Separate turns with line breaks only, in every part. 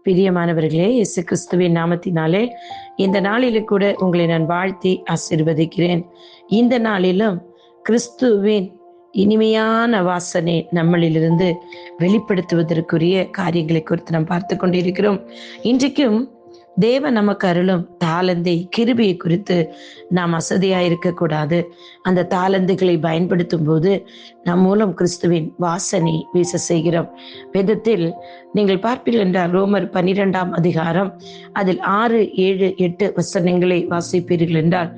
பிரியமானவர்களே, இயேசு கிறிஸ்துவின் நாமத்தினாலே இந்த நாளிலும் கூட உங்களை நான் வாழ்த்தி ஆசீர்வதிக்கிறேன். இந்த நாளிலும் கிறிஸ்துவின் இனிமையான வாசனை நம்மளிலிருந்து வெளிப்படுத்துவதற்குரிய காரியங்களை குறித்து நாம் பார்த்து கொண்டிருக்கிறோம். இன்றைக்கும் தேவன் நமக்கு அருளும் தாளந்தை கிருபையை குறித்து நாம் அசதியாக இருக்கக்கூடாது. அந்த தாளந்துகளை பயன்படுத்தும் போது நம் மூலம் கிறிஸ்துவின் வாசனை வீச செய்கிறோம். வேதத்தில் நீங்கள் பார்ப்பீர்கள் என்றால் ரோமர் 12ஆம் அதிகாரம் அதில் 6, 7, 8 வசனங்களை வாசிப்பீர்கள் என்றால்,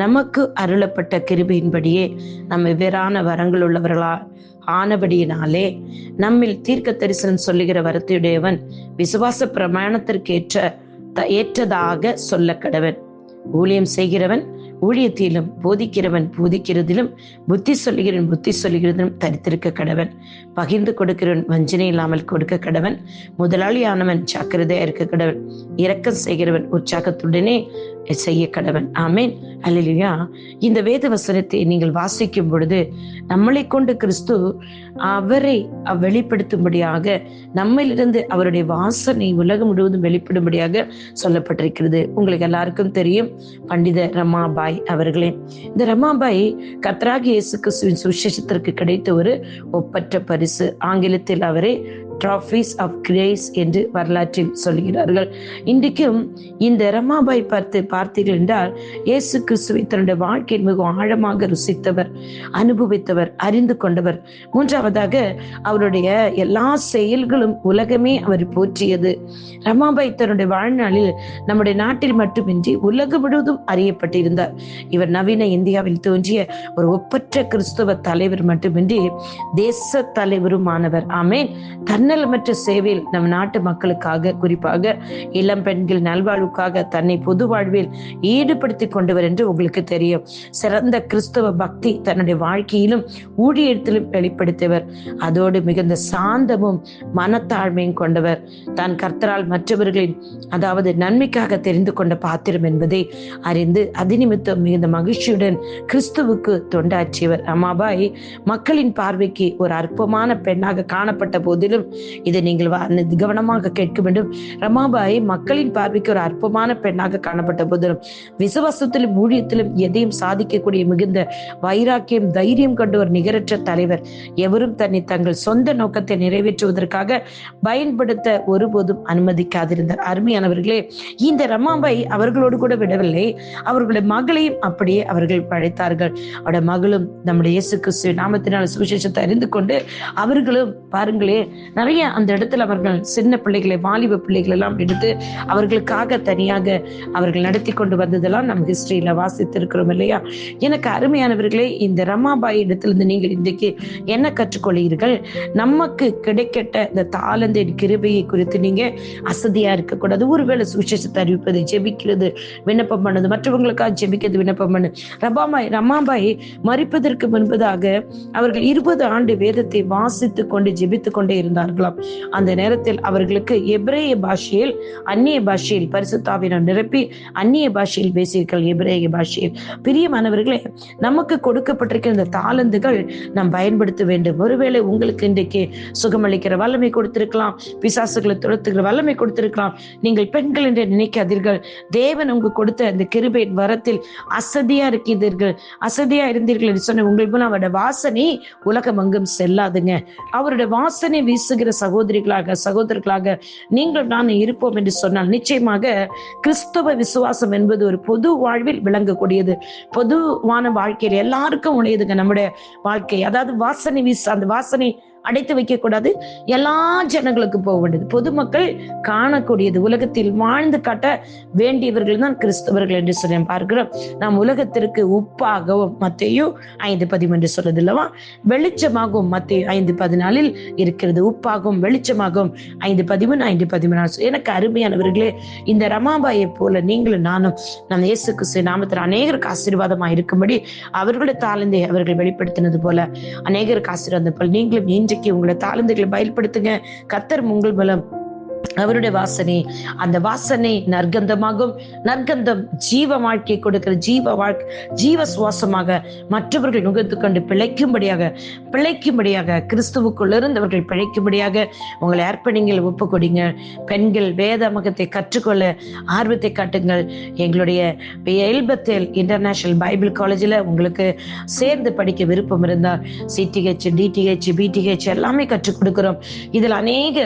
நமக்கு அருளப்பட்ட கிருபையின்படியே நம்ம வெவ்வேறான வரங்கள் உள்ளவர்களா ஆனபடியினாலே நம்மில் தீர்க்க தரிசனம் சொல்லுகிற வரத்தையுடையவன் விசுவாச பிரமாணத்திற்கு ஏற்றதாக சொல்ல கடவன். ஊழியம் செய்கிறவன் ஊழியத்திலும், போதிக்கிறவன் போதிக்கிறதிலும், புத்தி சொல்லுகிறதிலும் தரித்திருக்க கடவன். பகிர்ந்து கொடுக்கிறவன் வஞ்சனை இல்லாமல் கொடுக்க கடவன். முதலாளியானவன் ஜாக்கிரதையா இருக்க கடவன். இரக்கம் செய்கிறவன் உற்சாகத்துடனே செய்ய கடவன். ஆமேன், அல்லேலூயா. இந்த வேத வசனத்தை நீங்கள் வாசிக்கும் பொழுது நம்மளை கொண்டு கிறிஸ்து அவரை வெளிப்படுத்தும்படியாக, நம்மிலிருந்து அவருடைய வாசனை உலகம் முழுவதும் வெளிப்படும்படியாக சொல்லப்பட்டிருக்கிறது. உங்களுக்கு எல்லாருக்கும் தெரியும், பண்டித ரமாபாய் அவர்களே. இந்த ரமாபாய் கர்த்தராகிய இயேசு கிறிஸ்துவின் சுவிசேஷத்திற்கு கிடைத்த ஒரு ஒப்பற்ற பரிசு. ஆங்கிலத்தில் அவரை ட்ராஃபீஸ் ஆஃப் கிரேஸ் என்று வரலாற்றில் சொல்கிறார்கள். இன்றைக்கும் இந்த ரமாபாய் பார்த்தீர்கள் என்றால், இயேசு கிறிஸ்துவை தன்னுடைய வாழ்க்கையில் மிக ஆழமாக ருசித்தவர், அனுபவித்தவர், அறிந்து கொண்டவர். மூன்றாவதாக அவருடைய எல்லா செயல்களும் உலகமே அவர் போற்றியது. ரமாபாய் தன்னுடைய வாழ்நாளில் நம்முடைய நாட்டில் மட்டுமின்றி உலகம் முழுவதும் அறியப்பட்டிருந்தார். இவர் நவீன இந்தியாவில் தோன்றிய ஒரு ஒப்பற்ற கிறிஸ்துவ தலைவர் மட்டுமின்றி தேச தலைவருமானவர். ஆமேன். தன்னலமற்ற சேவையில் நம் நாட்டு மக்களுக்காக, குறிப்பாக இளம் பெண்கள் நல்வாழ்வுக்காக தன்னை பொது வாழ்வில் ஈடுபடுத்திக் கொண்டவர் என்று உங்களுக்கு தெரியும். சிறந்த கிறிஸ்தவ பக்தி தன்னுடைய வாழ்க்கையிலும் ஊழியத்திலும் வெளிப்படுத்தியவர். அதோடு மிகுந்த சாந்தமும் மனத்தாழ்மையும் கொண்டவர். தான் கர்த்தரால் மற்றவர்களின் அதாவது நன்மைக்காக தெரிந்து கொண்ட பாத்திரம் என்பதை அறிந்து அதிநிமித்தம் மிகுந்த மகிழ்ச்சியுடன் கிறிஸ்துவுக்கு தொண்டாற்றியவர். ரமாபாய் மக்களின் பார்வைக்கு ஒரு அற்பமான பெண்ணாக காணப்பட்ட போதிலும், இதை நீங்கள் கவனமாக கேட்க வேண்டும். ரமாபாய் மக்களின் பார்வைக்கு ஒரு அற்பமான பெண்ணாக காணப்பட்ட போதிலும், விசுவாசத்திலும் ஊழியத்திலும் எதையும் சாதிக்கக்கூடிய மிகுந்த வைராக்கியம், தைரியம் கொண்ட ஒரு நிகரற்ற தலைவர். எவரும் தன்னை தங்கள் சொந்த நோக்கத்தை நிறைவேற்றுவதற்காக பயன்படுத்த ஒருபோதும் அனுமதிக்காதிருந்தார். அருமையானவர்களே, இந்த ரமாபாய் அவர்களோடு கூட விடவில்லை, அவர்களுடைய மகளையும் அப்படியே அவர்கள் படைத்தார்கள். அவருடைய மகளும் நம்முடைய இயேசு கிறிஸ்து நாமத்தினால் சுவிசேஷத்தை அறிந்து கொண்டு அவர்களும் பாருங்களே, நிறைய அந்த இடத்துல அவர்கள் சின்ன பிள்ளைகளை, வாலிப பிள்ளைகள் எல்லாம் எடுத்து அவர்களுக்காக தனியாக அவர்கள் நடத்தி கொண்டு வந்ததெல்லாம் நம்ம ஹிஸ்டரியில வாசித்திருக்கிறோம் இல்லையா? எனக்கு அருமையானவர்களே, இந்த ரமாபாய் இடத்திலிருந்து நீங்கள் இன்றைக்கு என்ன கற்றுக்கொள்கிறீர்கள்? நமக்கு கிடைக்கட்ட இந்த தாளந்தின் கிருபையை குறித்து நீங்க அசதியா இருக்கக்கூடாது. ஒருவேளை சுவிசேஷத்தை அறிவிப்பது, ஜெபிக்கிறது, விண்ணப்பம் பண்ணது, மற்றவங்களுக்காக ஜெபிக்கிறது, விண்ணப்பம் பண்ணு. ரமாபாய் மரிப்பதற்கு முன்பதாக அவர்கள் 20 ஆண்டு வேதத்தை வாசித்துக் கொண்டு ஜெபித்துக் கொண்டே இருந்தார்களாம். அந்த நேரத்தில் அவர்களுக்கு எபிரேய பாஷையில், அந்நிய பாஷையில் பரிசுத்தாவினால் நிரப்பி அந்நிய பாஷையில் பேசியிருக்கள், எபிரேய பாஷையில். பிரியமானவர்களே, நமக்கு கொடுக்கப்பட்டிருக்கிற இந்த தாளந்துகள் நாம் பயன்படுத்த வேண்டும். ஒருவேளை உங்களுக்கு இன்றைக்கு சுகமளிக்கிற வல்லமை கொடுத்திருக்கலாம், பிசாசுகளை துரத்துகிற வல்லமை கொடுத்திருக்கலாம். நீங்கள் பெண்கள் என்று நினைக்காதீர்கள். தேவன் உங்களுக்கு கொடுத்த அந்த கிருபையின் வரத்தில் அசதியா இருந்தீர்கள் என்று சொன்ன உங்கள் மூலம் அவருடைய வாசனை உலகம் அங்கும் செல்லாதுங்க. அவருடைய வாசனை வீசுகிற சகோதரர்களாக நீங்கள் நான் இருப்போம் என்று சொன்னால், நிச்சயமாக கிறிஸ்தவ விசுவாசம் என்பது ஒரு பொது வாழ்வில் விளங்கக்கூடியது. பொதுவான வாழ்க்கையில் எல்லாருக்கும் உடையதுங்க நம்முடைய வாழ்க்கை. அதாவது வாசனை வீச, அந்த வாசனை அடைத்து வைக்க கூடாது, எல்லா ஜனங்களுக்கு போக வேண்டியது, பொதுமக்கள் காணக்கூடியது, உலகத்தில் வாழ்ந்து காட்ட வேண்டியவர்கள் தான் கிறிஸ்தவர்கள் என்று சொல்லி பார்க்கிறோம். நாம் உலகத்திற்கு உப்பாகவும் மத்தேயு 5:13 சொல்றது இல்லவா? வெளிச்சமாகவும் மத்தேயு 5:14 இருக்கிறது. உப்பாகவும் வெளிச்சமாகவும் 5:13, 5:14. எனக்கு அருமையானவர்களே, இந்த ரமாபாயை போல நீங்களும் நானும் நம் இயேசு கிறிஸ்து நாமத்தில் அநேகருக்கு ஆசீர்வாதமா இருக்கும்படி அவர்களுடைய தாளந்தை அவர்கள் வெளிப்படுத்தினது போல அநேகருக்கு ஆசீர்வாதம் போல நீங்களும் இன்றைக்கு உங்களை தாளந்துகளை பயன்படுத்துங்க. கர்த்தர் உங்கள் மூலம் அவருடைய வாசனை, அந்த வாசனை நற்கந்தமாகும். நற்கந்தம் ஜீவ வாழ்க்கை கொடுக்கிற ஜீவ சுவாசமாக மற்றவர்கள் நுகர்ந்து கொண்டு பிழைக்கும்படியாக கிறிஸ்துவுக்குள் இருந்தவர்கள் பிழைக்கும்படியாக உங்களை அர்ப்பணிங்கள், ஒப்பு கொடுங்க. பெண்கள் வேதாகமத்தை கற்றுக்கொள்ள ஆர்வத்தை காட்டுங்கள். எங்களுடைய எல்பத்தேல் இன்டர்நேஷனல் பைபிள் காலேஜில் உங்களுக்கு சேர்ந்து படிக்க விருப்பம் இருந்தால் சிடிஹெச், டிடிஹெச், பிடிஹெச் எல்லாமே கற்றுக் கொடுக்கிறோம். இதில் அநேக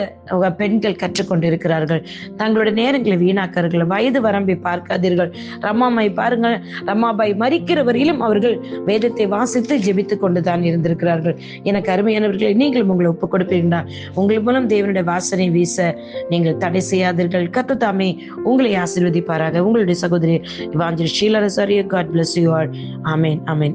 பெண்கள் கற்றுக்கொண்டு இருக்கிறார்கள். தங்களுடைய நேரங்களை வீணாக்கார்கள். வயது வரம்பை பார்க்காதீர்கள். ரமாபாய் பாருங்கள், ரமாபாய் மரிக்கிற வரையிலும் அவர்கள் வேதத்தை வாசித்து ஜெபித்துக் கொண்டுதான் இருந்திருக்கிறார்கள். எனக்கு அருமையானவர்களை, நீங்களும் உங்களை ஒப்புக் கொடுப்பீர்களா? உங்கள் மூலம் தேவனுடைய வாசனை வீச நீங்கள் தடை செய்யாதீர்கள். கர்த்தர் தாமே உங்களை ஆசீர்வதிப்பாராக. உங்களுடைய சகோதரி இவாஞ்சலிஸ்ட் Sheila ரசாரியோ. God bless you all. Amen, amen, amen.